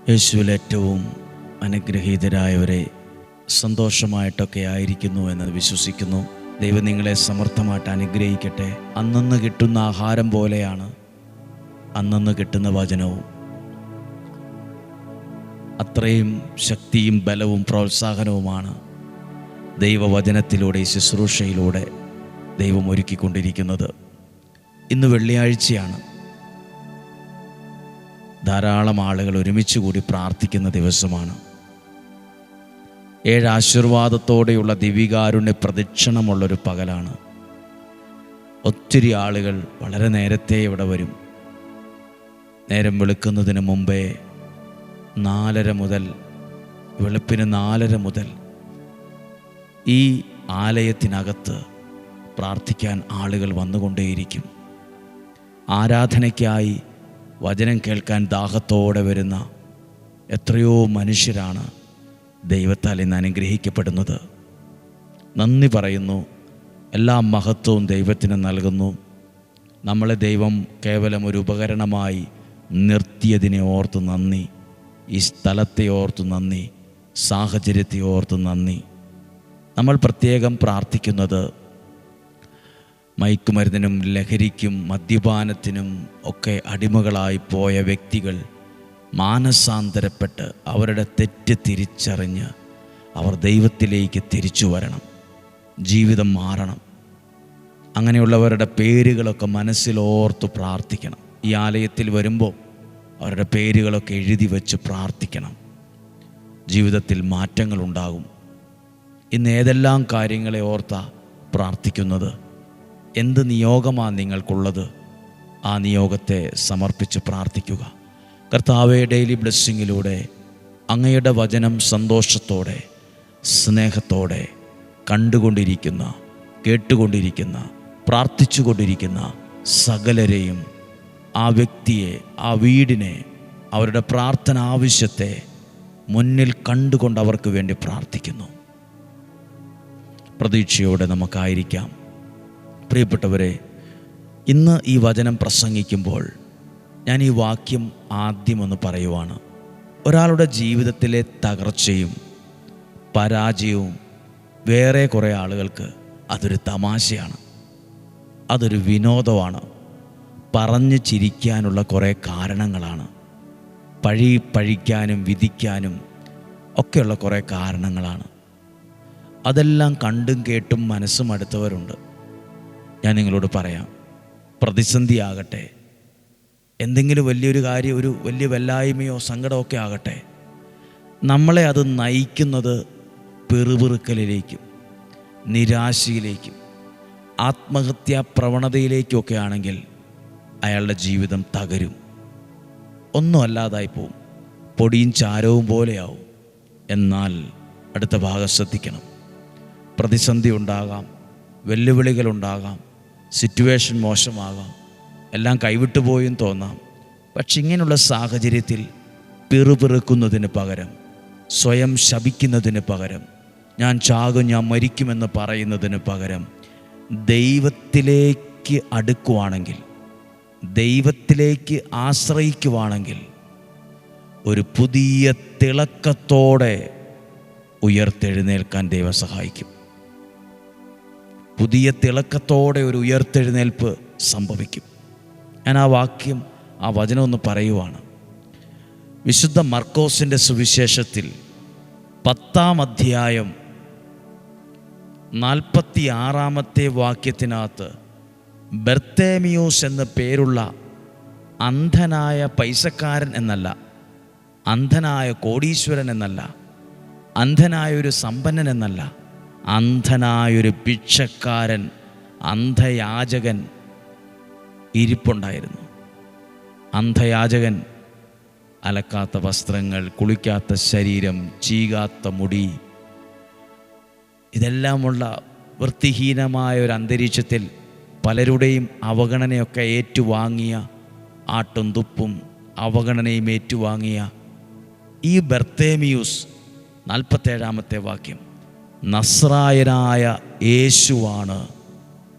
യേശുവിൽ ഏറ്റവും അനുഗ്രഹീതരായവരെ സന്തോഷമായിട്ടൊക്കെ ആയിരിക്കുന്നു എന്ന് വിശ്വസിക്കുന്നു. ദൈവം നിങ്ങളെ സമർത്ഥമായിട്ട് അനുഗ്രഹിക്കട്ടെ. അന്നന്ന് കിട്ടുന്ന ആഹാരം പോലെയാണ് അന്നന്ന് കിട്ടുന്ന വചനവും. അത്രയും ശക്തിയും ബലവും പ്രോത്സാഹനവുമാണ് ദൈവവചനത്തിലൂടെ, ശുശ്രൂഷയിലൂടെ ദൈവം ഒരുക്കിക്കൊണ്ടിരിക്കുന്നത്. ഇന്ന് വെള്ളിയാഴ്ചയാണ്. ധാരാളം ആളുകൾ ഒരുമിച്ച് കൂടി പ്രാർത്ഥിക്കുന്ന ദിവസമാണ്. 7 ആശീർവാദത്തോടെയുള്ള ദിവികാരുണ്യ പ്രദക്ഷിണമുള്ളൊരു പകലാണ്. ഒത്തിരി ആളുകൾ വളരെ നേരത്തെ ഇവിടെ വരും. നേരം വെളുക്കുന്നതിന് മുമ്പേ 4:30 മുതൽ, വെളുപ്പിന് 4:30 മുതൽ ഈ ആലയത്തിനകത്ത് പ്രാർത്ഥിക്കാൻ ആളുകൾ വന്നുകൊണ്ടേയിരിക്കും. ആരാധനയ്ക്കായി വചനം കേൾക്കാൻ ദാഹത്തോടെ വരുന്ന എത്രയോ മനുഷ്യരാണ് ദൈവത്താൽ ഇന്ന് അനുഗ്രഹിക്കപ്പെടുന്നത്. നന്ദി പറയുന്നു. എല്ലാ മഹത്വവും ദൈവത്തിന് നൽകുന്നു. നമ്മളെ ദൈവം കേവലം ഒരു ഉപകരണമായി നിർത്തിയതിനെ ഓർത്ത് നന്ദി. ഈ സ്ഥലത്തെ ഓർത്ത് നന്ദി. സാഹചര്യത്തെ ഓർത്ത് നന്ദി. നമ്മൾ പ്രത്യേകം പ്രാർത്ഥിക്കുന്നത് മയക്കുമരുന്നിനും ലഹരിക്കും മദ്യപാനത്തിനും ഒക്കെ അടിമകളായി പോയ വ്യക്തികൾ മാനസാന്തരപ്പെട്ട് അവരുടെ തെറ്റ് തിരിച്ചറിഞ്ഞ് അവർ ദൈവത്തിലേക്ക് തിരിച്ചു വരണം. ജീവിതം മാറണം. അങ്ങനെയുള്ളവരുടെ പേരുകളൊക്കെ മനസ്സിലോർത്ത് പ്രാർത്ഥിക്കണം. ഈ ആലയത്തിൽ വരുമ്പോൾ അവരുടെ പേരുകളൊക്കെ എഴുതി വച്ച് പ്രാർത്ഥിക്കണം. ജീവിതത്തിൽ മാറ്റങ്ങളുണ്ടാകും. ഇന്ന് ഏതെല്ലാം കാര്യങ്ങളെ ഓർത്താ പ്രാർത്ഥിക്കുന്നത്? എന്ത് നിയോഗമാണ് നിങ്ങൾക്കുള്ളത്? ആ നിയോഗത്തെ സമർപ്പിച്ച് പ്രാർത്ഥിക്കുക. കർത്താവേ, ഡെയിലി ബ്ലെസ്സിങ്ങിലൂടെ അങ്ങയുടെ വചനം സന്തോഷത്തോടെ സ്നേഹത്തോടെ കണ്ടുകൊണ്ടിരിക്കുന്ന, കേട്ടുകൊണ്ടിരിക്കുന്ന, പ്രാർത്ഥിച്ചുകൊണ്ടിരിക്കുന്ന സകലരെയും, ആ വ്യക്തിയെ, ആ വീടിനെ, അവരുടെ പ്രാർത്ഥന ആവശ്യത്തെ മുന്നിൽ കണ്ടുകൊണ്ട് അവർക്ക് വേണ്ടി പ്രാർത്ഥിക്കുന്നു. പ്രതീക്ഷയോടെ നമുക്കായിരിക്കാം. പ്രിയപ്പെട്ടവരെ, ഇന്ന് ഈ വചനം പ്രസംഗിക്കുമ്പോൾ ഞാൻ ഈ വാക്യം ആദ്യമൊന്ന് പറയുവാണ്. ഒരാളുടെ ജീവിതത്തിലെ തകർച്ചയും പരാജയവും വേറെ കുറേ ആളുകൾക്ക് അതൊരു തമാശയാണ്, അതൊരു വിനോദമാണ്, പറഞ്ഞു ചിരിക്കാനുള്ള കുറേ കാരണങ്ങളാണ്, പഴിക്കാനും വിധിക്കാനും ഒക്കെയുള്ള കുറേ കാരണങ്ങളാണ്. അതെല്ലാം കണ്ടും കേട്ടും മനസ്സും അടുത്തവരുണ്ട്. ഞാൻ നിങ്ങളോട് പറയാം, പ്രതിസന്ധിയാകട്ടെ, എന്തെങ്കിലും വലിയൊരു കാര്യം, ഒരു വലിയ വല്ലായ്മയോ സങ്കടമൊക്കെ ആകട്ടെ, നമ്മളെ അത് നയിക്കുന്നത് പെറുപിറുക്കലിലേക്കും നിരാശയിലേക്കും ആത്മഹത്യാ പ്രവണതയിലേക്കുമൊക്കെ ആണെങ്കിൽ അയാളുടെ ജീവിതം തകരും. ഒന്നും അല്ലാതായി പോവും. പൊടിയും ചാരവും പോലെയാവും. എന്നാൽ അടുത്ത ഭാഗം ശ്രദ്ധിക്കണം. പ്രതിസന്ധി ഉണ്ടാകാം, വെല്ലുവിളികളുണ്ടാകാം, സിറ്റുവേഷൻ മോശമാകാം, എല്ലാം കൈവിട്ടു പോയും തോന്നാം. പക്ഷെ ഇങ്ങനെയുള്ള സാഹചര്യത്തിൽ പിറുപിറുക്കുന്നതിന് പകരം, സ്വയം ശപിക്കുന്നതിന് പകരം, ഞാൻ ചാകും, ഞാൻ മരിക്കുമെന്ന് പറയുന്നതിന് പകരം ദൈവത്തിലേക്ക് അടുക്കുവാണെങ്കിൽ, ദൈവത്തിലേക്ക് ആശ്രയിക്കുവാണെങ്കിൽ ഒരു പുതിയ തിളക്കത്തോടെ ഉയർത്തെഴുന്നേൽക്കാൻ ദൈവം സഹായിക്കും. പുതിയ തിളക്കത്തോടെ ഒരു ഉയർത്തെഴുന്നേൽപ്പ് സംഭവിക്കും. ഞാൻ ആ വാക്യം, ആ വചനം ഒന്ന് പറയുവാണ്. വിശുദ്ധ മർക്കോസിൻ്റെ സുവിശേഷത്തിൽ 10-ാം അധ്യായം 46-ാമത്തെ വാക്യത്തിനകത്ത് ബർത്തേമിയോസ് എന്ന പേരുള്ള അന്ധനായ പൈസക്കാരൻ എന്നല്ല, അന്ധനായ കോടീശ്വരൻ എന്നല്ല, അന്ധനായൊരു സമ്പന്നൻ എന്നല്ല, അന്ധനായൊരു ഭിക്ഷക്കാരൻ, അന്ധയാചകൻ ഇരിപ്പുണ്ടായിരുന്നു. അന്ധയാചകൻ അലക്കാത്ത വസ്ത്രങ്ങൾ, കുളിക്കാത്ത ശരീരം, ചീകാത്ത മുടി, ഇതെല്ലാമുള്ള വൃത്തിഹീനമായ ഒരു അന്തരീക്ഷത്തിൽ പലരുടെയും അവഗണനയൊക്കെ ഏറ്റുവാങ്ങിയ, ആട്ടും തുപ്പും അവഗണനയും ഏറ്റുവാങ്ങിയ ഈ ബർത്തേമിയൂസ്, 47-ാമത്തെ വാക്യം, നസ്രായനായ യേശുവാണ്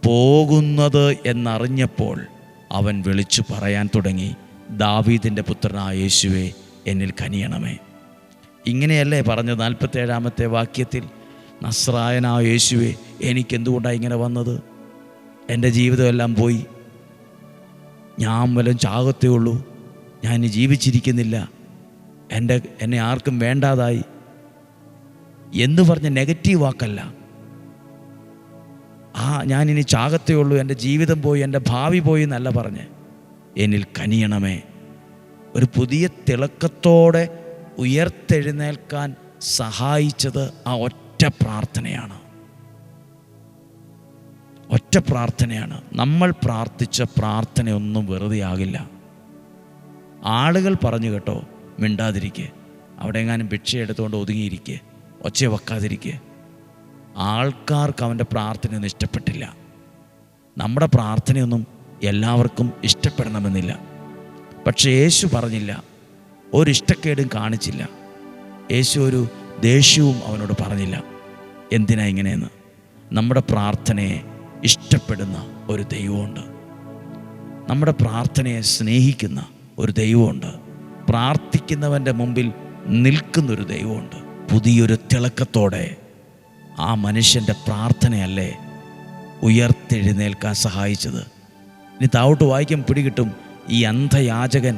പോകുന്നത് എന്നറിഞ്ഞപ്പോൾ അവൻ വിളിച്ചു പറയാൻ തുടങ്ങി, ദാവീദിൻ്റെ പുത്രനായ യേശുവേ, എന്നിൽ കനിയണമേ. ഇങ്ങനെയല്ലേ പറഞ്ഞത് 47-ാമത്തെ വാക്യത്തിൽ, നസ്രായനായ യേശുവേ, എനിക്കെന്തുകൊണ്ടാണ് ഇങ്ങനെ വന്നത്? എൻ്റെ ജീവിതമെല്ലാം പോയി, ഞാൻ വല്ലതും ചാകത്തേ ഉള്ളൂ, ഞാൻ ഇനി ജീവിച്ചിരിക്കുന്നില്ല, എന്നെ ആർക്കും വേണ്ടാതായി എന്ന് പറഞ്ഞ നെഗറ്റീവ് വാക്കല്ല. ഞാനിനി ചാകത്തേ ഉള്ളൂ, എൻ്റെ ജീവിതം പോയി, എൻ്റെ ഭാവി പോയി എന്നല്ല പറഞ്ഞ്, എന്നിൽ കനിയണമേ. ഒരു പുതിയ തിളക്കത്തോടെ ഉയർത്തെഴുന്നേൽക്കാൻ സഹായിച്ചത് ആ ഒറ്റ പ്രാർത്ഥനയാണ്. ഒറ്റ പ്രാർത്ഥനയാണ്. നമ്മൾ പ്രാർത്ഥിച്ച പ്രാർത്ഥനയൊന്നും വെറുതെ ആകില്ല. ആളുകൾ പറഞ്ഞു കേട്ടോ, മിണ്ടാതിരിക്കുക, അവിടെ എങ്ങാനും ഭിക്ഷ എടുത്തുകൊണ്ട് ഒതുങ്ങിയിരിക്കുക, ഒച്ച വെക്കാതിരിക്കുക. ആൾക്കാർക്ക് അവൻ്റെ പ്രാർത്ഥനയൊന്നും ഇഷ്ടപ്പെട്ടില്ല. നമ്മുടെ പ്രാർത്ഥനയൊന്നും എല്ലാവർക്കും ഇഷ്ടപ്പെടണമെന്നില്ല. പക്ഷേ യേശു പറഞ്ഞില്ല, ഒരു ഇഷ്ടക്കേടും കാണിച്ചില്ല. യേശു ഒരു ദേഷ്യവും അവനോട് പറഞ്ഞില്ല. എന്തിനാ ഇങ്ങനെയെന്ന്? നമ്മുടെ പ്രാർത്ഥനയെ ഇഷ്ടപ്പെടുന്ന ഒരു ദൈവമുണ്ട്. നമ്മുടെ പ്രാർത്ഥനയെ സ്നേഹിക്കുന്ന ഒരു ദൈവമുണ്ട്. പ്രാർത്ഥിക്കുന്നവൻ്റെ മുമ്പിൽ നിൽക്കുന്നൊരു ദൈവമുണ്ട്. പുതിയൊരു തിളക്കത്തോടെ ആ മനുഷ്യൻ്റെ പ്രാർത്ഥനയല്ലേ ഉയർത്തെഴുന്നേൽക്കാൻ സഹായിച്ചത്. ഇനി താഴോട്ട് വായിക്കാൻ പിടികിട്ടും. ഈ അന്ധയാചകൻ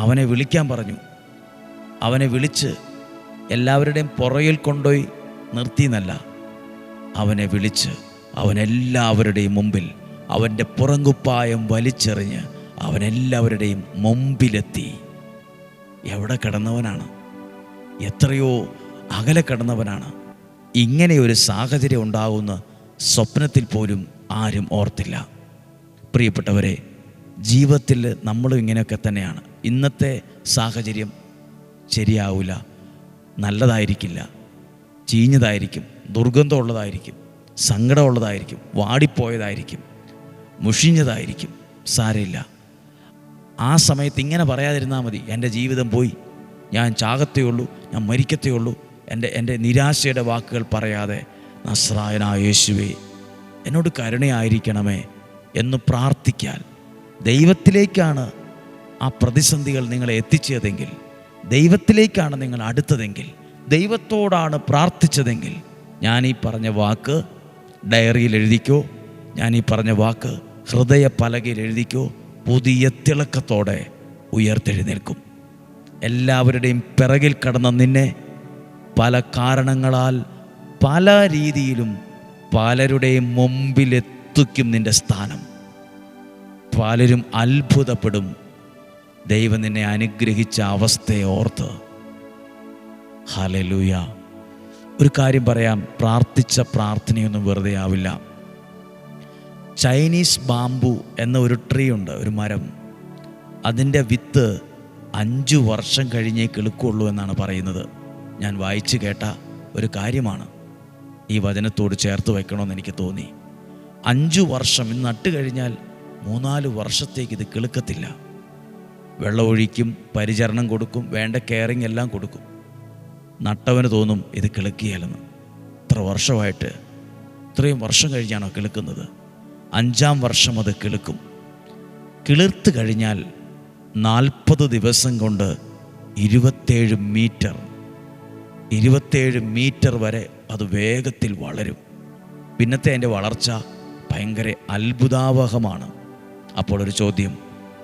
അവനെ വിളിക്കാൻ പറഞ്ഞു. അവനെ വിളിച്ച് എല്ലാവരുടെയും പുറകിൽ കൊണ്ടുപോയി നിർത്തിയെന്നല്ല, അവനെ വിളിച്ച് അവനെല്ലാവരുടെയും മുമ്പിൽ അവൻ്റെ പുറങ്കുപ്പായം വലിച്ചെറിഞ്ഞ് അവനെല്ലാവരുടെയും മുമ്പിലെത്തി. എവിടെ കിടന്നവനാണ്? എത്രയോ അകലെ കിടന്നവനാണ്. ഇങ്ങനെ ഒരു സാഹചര്യം ഉണ്ടാകുന്ന സ്വപ്നത്തിൽ പോലും ആരും ഓർത്തില്ല. പ്രിയപ്പെട്ടവരെ, ജീവിതത്തിൽ നമ്മളും ഇങ്ങനെയൊക്കെ തന്നെയാണ്. ഇന്നത്തെ സാഹചര്യം ശരിയാവില്ല, നല്ലതായിരിക്കില്ല, ചീഞ്ഞതായിരിക്കും, ദുർഗന്ധമുള്ളതായിരിക്കും, സങ്കടമുള്ളതായിരിക്കും, വാടിപ്പോയതായിരിക്കും, മുഷിഞ്ഞതായിരിക്കും. സാരമില്ല. ആ സമയത്ത് ഇങ്ങനെ പറയാതിരുന്നാൽ മതി, എൻ്റെ ജീവിതം പോയി, ഞാൻ ചാകത്തേ ഉള്ളൂ, ഞാൻ മരിക്കത്തേ ഉള്ളൂ. എൻ്റെ നിരാശയുടെ വാക്കുകൾ പറയാതെ, നസ്രായനായ യേശുവേ, എന്നോട് കരുണയായിരിക്കണമേ എന്ന് പ്രാർത്ഥിക്കാൻ, ദൈവത്തിലേക്കാണ് ആ പ്രതിസന്ധികൾ നിങ്ങളെ എത്തിച്ചതെങ്കിൽ, ദൈവത്തിലേക്കാണ് നിങ്ങൾ അടുത്തതെങ്കിൽ, ദൈവത്തോടാണ് പ്രാർത്ഥിച്ചതെങ്കിൽ, ഞാനീ പറഞ്ഞ വാക്ക് ഡയറിയിൽ എഴുതിക്കോ, ഞാനീ പറഞ്ഞ വാക്ക് ഹൃദയ പലകയിൽ എഴുതിക്കോ. പുതിയ തിളക്കത്തോടെ ഉയർത്തെഴുന്നേൽക്കും. എല്ലാവരുടെയും പിറകിൽ കടന്ന നിന്നെ പല കാരണങ്ങളാൽ പല രീതിയിലും പലരുടെയും മുമ്പിലെത്തിക്കും നിൻ്റെ സ്ഥാനം. പലരും അത്ഭുതപ്പെടും ദൈവം നിന്നെ അനുഗ്രഹിച്ച അവസ്ഥയെ ഓർത്ത്. ഹല്ലേലൂയ. ഒരു കാര്യം പറയാം, പ്രാർത്ഥിച്ച പ്രാർത്ഥനയൊന്നും വെറുതെ ആവില്ല. ചൈനീസ് ബാംബു എന്ന ഒരു ട്രീ ഉണ്ട്, ഒരു മരം. അതിൻ്റെ വിത്ത് 5 വർഷം കഴിഞ്ഞേ കിളുക്കുള്ളൂ എന്നാണ് പറയുന്നത്. ഞാൻ വായിച്ചു കേട്ട ഒരു കാര്യമാണ്. ഈ വചനത്തോട് ചേർത്ത് വയ്ക്കണമെന്ന് എനിക്ക് തോന്നി. 5 വർഷം ഇന്ന് നട്ട് കഴിഞ്ഞാൽ 3-4 വർഷത്തേക്ക് ഇത് കിളുക്കത്തില്ല. വെള്ളമൊഴിക്കും, പരിചരണം കൊടുക്കും, വേണ്ട കെയറിങ് എല്ലാം കൊടുക്കും. നട്ടവന് തോന്നും ഇത് കിളുക്കിയാലെന്ന്. ഇത്ര വർഷമായിട്ട്, ഇത്രയും വർഷം കഴിഞ്ഞാണോ കിളുക്കുന്നത്? 5-ാം വർഷം അത് കിളുക്കും. കിളിർത്ത് കഴിഞ്ഞാൽ 40 ദിവസം കൊണ്ട് 27 മീറ്റർ വരെ അത് വേഗത്തിൽ വളരും. പിന്നത്തെ അതിൻ്റെ വളർച്ച ഭയങ്കര അത്ഭുതാവഹമാണ്. അപ്പോൾ ഒരു ചോദ്യം,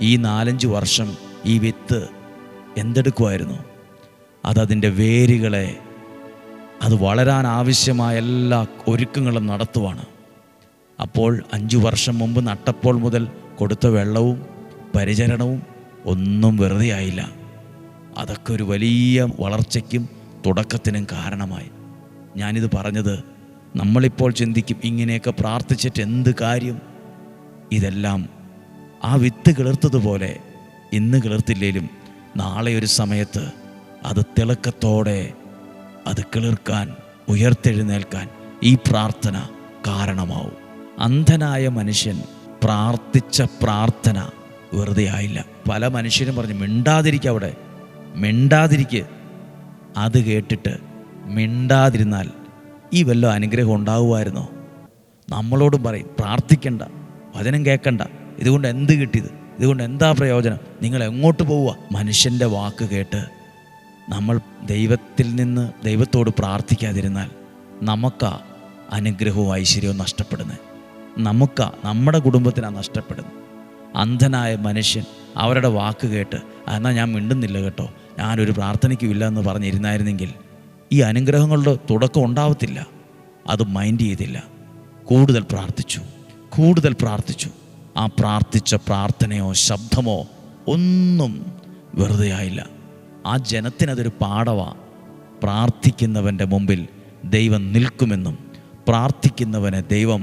ഈ 4-5 വർഷം ഈ വിത്ത് എന്തെടുക്കുമായിരുന്നു? അതതിൻ്റെ വേരുകളെ, അത് വളരാൻ ആവശ്യമായ എല്ലാ ഒരുക്കങ്ങളും നടത്തുവാണ്. അപ്പോൾ 5 വർഷം മുമ്പ് നട്ടപ്പോൾ മുതൽ കൊടുത്ത വെള്ളവും പരിചരണവും ഒന്നും വെറുതെ ആയില്ല. അതൊക്കെ ഒരു വലിയ വളർച്ചയ്ക്കും തുടക്കത്തിനും കാരണമായി. ഞാനിത് പറഞ്ഞത്, നമ്മളിപ്പോൾ ചിന്തിക്കും ഇങ്ങനെയൊക്കെ പ്രാർത്ഥിച്ചിട്ട് എന്ത് കാര്യം? ഇതെല്ലാം ആ വിത്ത് കിളിർത്തതുപോലെ ഇന്ന് കിളിർത്തില്ലേലും നാളെ ഒരു സമയത്ത് അത് തിളക്കത്തോടെ അത് കിളിർക്കാൻ, ഉയർത്തെഴുന്നേൽക്കാൻ ഈ പ്രാർത്ഥന കാരണമാവും. അന്ധനായ മനുഷ്യൻ പ്രാർത്ഥിച്ച പ്രാർത്ഥന വെറുതെ ആയില്ല. പല മനുഷ്യരും പറഞ്ഞു, മിണ്ടാതിരിക്കുക, അവിടെ മിണ്ടാതിരിക്കുക. അത് കേട്ടിട്ട് മിണ്ടാതിരുന്നാൽ ഈ വല്ല അനുഗ്രഹം ഉണ്ടാകുമായിരുന്നോ? നമ്മളോടും പറയും, പ്രാർത്ഥിക്കണ്ട, വചനം കേൾക്കണ്ട, ഇതുകൊണ്ട് എന്ത് കിട്ടിയത്? ഇതുകൊണ്ട് എന്താ പ്രയോജനം? നിങ്ങൾ എങ്ങോട്ട് പോവുക? മനുഷ്യൻ്റെ വാക്ക് കേട്ട് നമ്മൾ ദൈവത്തോട് പ്രാർത്ഥിക്കാതിരുന്നാൽ നമുക്കാ അനുഗ്രഹവും ഐശ്വര്യവും നഷ്ടപ്പെടുന്നത്. നമ്മുടെ കുടുംബത്തിനാണ് നഷ്ടപ്പെടുന്നത്. അന്ധനായ മനുഷ്യൻ അവരുടെ വാക്ക് കേട്ട് എന്നാൽ ഞാൻ മിണ്ടുന്നില്ല കേട്ടോ, ഞാനൊരു പ്രാർത്ഥനയ്ക്കും ഇല്ല എന്ന് പറഞ്ഞിരുന്നായിരുന്നെങ്കിൽ ഈ അനുഗ്രഹങ്ങളുടെ തുടക്കം ഉണ്ടാവത്തില്ല. അത് മൈൻഡ് ചെയ്തില്ല. കൂടുതൽ പ്രാർത്ഥിച്ചു. ആ പ്രാർത്ഥിച്ച പ്രാർത്ഥനയോ ശബ്ദമോ ഒന്നും വെറുതെ ആയില്ല. ആ ജനത്തിനതൊരു പാഠമാണ്. പ്രാർത്ഥിക്കുന്നവൻ്റെ മുമ്പിൽ ദൈവം നിൽക്കുമെന്നും പ്രാർത്ഥിക്കുന്നവനെ ദൈവം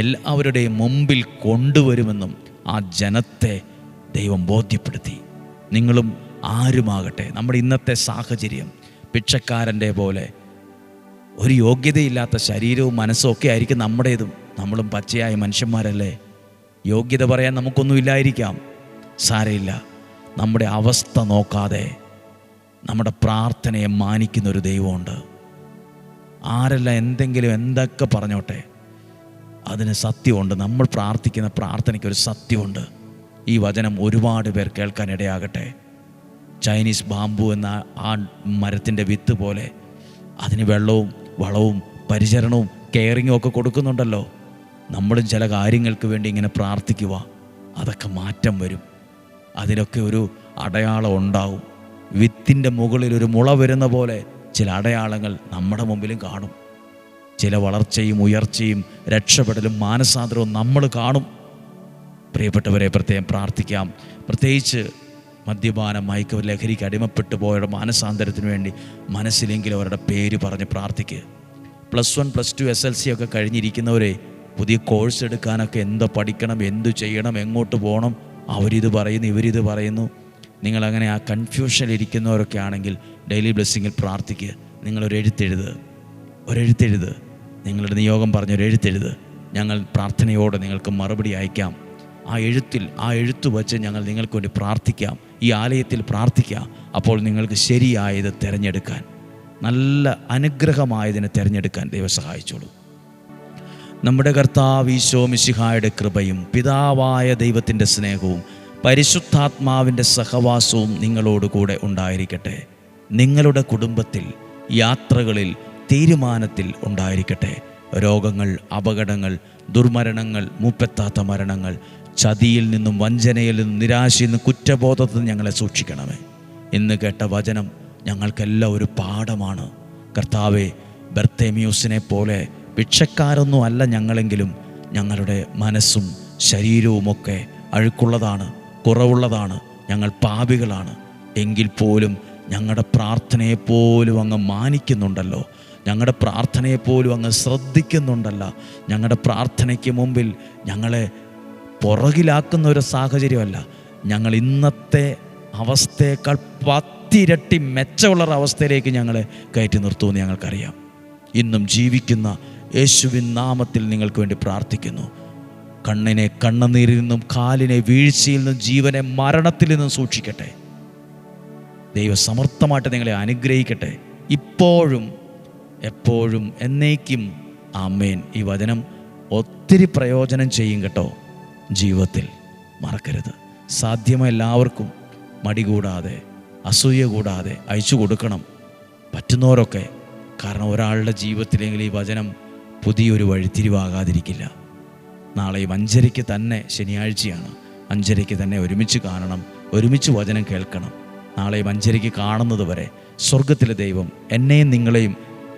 എല്ലാവരുടെയും മുമ്പിൽ കൊണ്ടുവരുമെന്നും ആ ജനത്തെ ദൈവം ബോധ്യപ്പെടുത്തി. നിങ്ങളും ആരുമാകട്ടെ, നമ്മുടെ ഇന്നത്തെ സാഹചര്യം ഭിക്ഷക്കാരൻ്റെ പോലെ ഒരു യോഗ്യതയില്ലാത്ത ശരീരവും മനസ്സും ഒക്കെ ആയിരിക്കും നമ്മുടേതും. നമ്മളും പച്ചയായ മനുഷ്യന്മാരല്ലേ. യോഗ്യത പറയാൻ നമുക്കൊന്നുമില്ലായിരിക്കാം. സാരമില്ല. നമ്മുടെ അവസ്ഥ നോക്കാതെ നമ്മുടെ പ്രാർത്ഥനയെ മാനിക്കുന്നൊരു ദൈവമുണ്ട്. ആരെല്ലാം എന്തൊക്കെ പറഞ്ഞോട്ടെ, അതിന് സത്യമുണ്ട്. നമ്മൾ പ്രാർത്ഥിക്കുന്ന പ്രാർത്ഥനയ്ക്കൊരു സത്യമുണ്ട്. ഈ വചനം ഒരുപാട് പേർ കേൾക്കാനിടയാകട്ടെ. ചൈനീസ് ബാമ്പു എന്ന ആ മരത്തിൻ്റെ വിത്ത് പോലെ അതിന് വെള്ളവും വളവും പരിചരണവും കെയറിങ്ങും ഒക്കെ കൊടുക്കുന്നുണ്ടല്ലോ. നമ്മളും ചില കാര്യങ്ങൾക്ക് വേണ്ടി ഇങ്ങനെ പ്രാർത്ഥിക്കുക. അതൊക്കെ മാറ്റം വരും. അതിനൊക്കെ ഒരു അടയാളം ഉണ്ടാവും. വിത്തിൻ്റെ മുകളിൽ ഒരു മുള വരുന്ന പോലെ ചില അടയാളങ്ങൾ നമ്മുടെ മുമ്പിലും കാണും. ചില വളർച്ചയും ഉയർച്ചയും രക്ഷപ്പെടലും മാനസാന്തരവും നമ്മൾ കാണും. പ്രിയപ്പെട്ടവരെ, പ്രത്യേകം പ്രാർത്ഥിക്കാം. പ്രത്യേകിച്ച് മദ്യപാനം, ലഹരിക്ക് അടിമപ്പെട്ടു പോയവരുടെ മാനസാന്തരത്തിന് വേണ്ടി മനസ്സിലെങ്കിലും അവരുടെ പേര് പറഞ്ഞ് പ്രാർത്ഥിക്കുക. +1 +2 SLC ഒക്കെ കഴിഞ്ഞിരിക്കുന്നവരെ പുതിയ കോഴ്സ് എടുക്കാനൊക്കെ എന്ത് പഠിക്കണം, എന്തു ചെയ്യണം, എങ്ങോട്ട് പോകണം, അവരിത് പറയുന്നു ഇവരിത് പറയുന്നു. നിങ്ങളങ്ങനെ ആ കൺഫ്യൂഷനിലിരിക്കുന്നവരൊക്കെ ആണെങ്കിൽ ഡെയിലി ബ്ലെസ്സിങ്ങിൽ പ്രാർത്ഥിക്കുക. ഒരെഴുത്തെഴുത്, നിങ്ങളുടെ നിയോഗം പറഞ്ഞൊരെഴുത്തെഴുത്. ഞങ്ങൾ പ്രാർത്ഥനയോടെ നിങ്ങൾക്ക് മറുപടി അയക്കാം. ആ എഴുത്ത് വച്ച് ഞങ്ങൾ നിങ്ങൾക്ക് വേണ്ടി പ്രാർത്ഥിക്കാം. ഈ ആലയത്തിൽ പ്രാർത്ഥിക്കാം. അപ്പോൾ നിങ്ങൾക്ക് ശരിയായത് തിരഞ്ഞെടുക്കാൻ, നല്ല അനുഗ്രഹമായതിനെ തിരഞ്ഞെടുക്കാൻ ദൈവം സഹായിച്ചോളൂ. നമ്മുടെ കർത്താവ് ഈശോ മിശിഹായുടെ കൃപയും പിതാവായ ദൈവത്തിൻ്റെ സ്നേഹവും പരിശുദ്ധാത്മാവിൻ്റെ സഹവാസവും നിങ്ങളോടുകൂടെ ഉണ്ടായിരിക്കട്ടെ. നിങ്ങളുടെ കുടുംബത്തിൽ, യാത്രകളിൽ, തീരുമാനത്തിൽ ഉണ്ടായിരിക്കട്ടെ. രോഗങ്ങൾ, അപകടങ്ങൾ, ദുർമരണങ്ങൾ, മൂപ്പെത്താത്ത മരണങ്ങൾ, ചതിയിൽ നിന്നും വഞ്ചനയിൽ നിന്നും നിരാശയിൽ നിന്നും കുറ്റബോധത്തിൽ നിന്നും ഞങ്ങളെ സൂക്ഷിക്കണമേ. ഇന്ന് കേട്ട വചനം ഞങ്ങൾക്കെല്ലാം ഒരു പാഠമാണ്. കർത്താവേ, ബർത്തേമിയൂസിനെ പോലെ ഭിക്ഷക്കാരൊന്നും അല്ല ഞങ്ങളെങ്കിലും ഞങ്ങളുടെ മനസ്സും ശരീരവുമൊക്കെ അഴുക്കുള്ളതാണ്, കുറവുള്ളതാണ്, ഞങ്ങൾ പാപികളാണ്. എങ്കിൽ പോലും ഞങ്ങളുടെ പ്രാർത്ഥനയെപ്പോലും അങ്ങ് മാനിക്കുന്നുണ്ടല്ലോ, ഞങ്ങളുടെ പ്രാർത്ഥനയെപ്പോലും അങ്ങ് ശ്രദ്ധിക്കുന്നുണ്ടല്ലോ. ഞങ്ങളുടെ പ്രാർത്ഥനയ്ക്ക് മുമ്പിൽ ഞങ്ങളെ പുറകിലാക്കുന്ന ഒരു സാഹചര്യമല്ല, ഞങ്ങൾ ഇന്നത്തെ അവസ്ഥയേക്കാൾ 10 ഇരട്ടി മെച്ചമുള്ളൊരു അവസ്ഥയിലേക്ക് ഞങ്ങളെ കയറ്റി നിർത്തുമെന്ന് ഞങ്ങൾക്കറിയാം. ഇന്നും ജീവിക്കുന്ന യേശുവിൻ നാമത്തിൽ നിങ്ങൾക്ക് വേണ്ടി പ്രാർത്ഥിക്കുന്നു. കണ്ണിനെ കണ്ണുനീരിൽ നിന്നും, കാലിനെ വീഴ്ചയിൽ നിന്നും, ജീവനെ മരണത്തിൽ നിന്നും സൂക്ഷിക്കട്ടെ. ദൈവം സമർത്ഥമായിട്ട് നിങ്ങളെ അനുഗ്രഹിക്കട്ടെ, ഇപ്പോഴും എപ്പോഴും എന്നേക്കും. ആമേൻ. ഈ വചനം ഒത്തിരി പ്രയോജനം ചെയ്യും കേട്ടോ. ജീവിതത്തിൽ മറക്കരുത്. സാധ്യമായ എല്ലാവർക്കും മടി കൂടാതെ, അസൂയ കൂടാതെ അയച്ചു കൊടുക്കണം, പറ്റുന്നവരൊക്കെ. കാരണം ഒരാളുടെ ജീവിതത്തിലെങ്കിൽ ഈ വചനം പുതിയൊരു വഴിത്തിരിവാകാതിരിക്കില്ല. നാളെയും 5:30 തന്നെ, ശനിയാഴ്ചയാണ്, 5:30 തന്നെ ഒരുമിച്ച് കാണണം, ഒരുമിച്ച് വചനം കേൾക്കണം. നാളെയും 5:30 കാണുന്നത് വരെ സ്വർഗത്തിലെ ദൈവം എന്നെയും നിങ്ങളെയും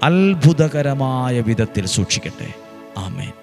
അത്ഭുതകരമായ വിധത്തിൽ സൂക്ഷിക്കട്ടെ. ആമേൻ.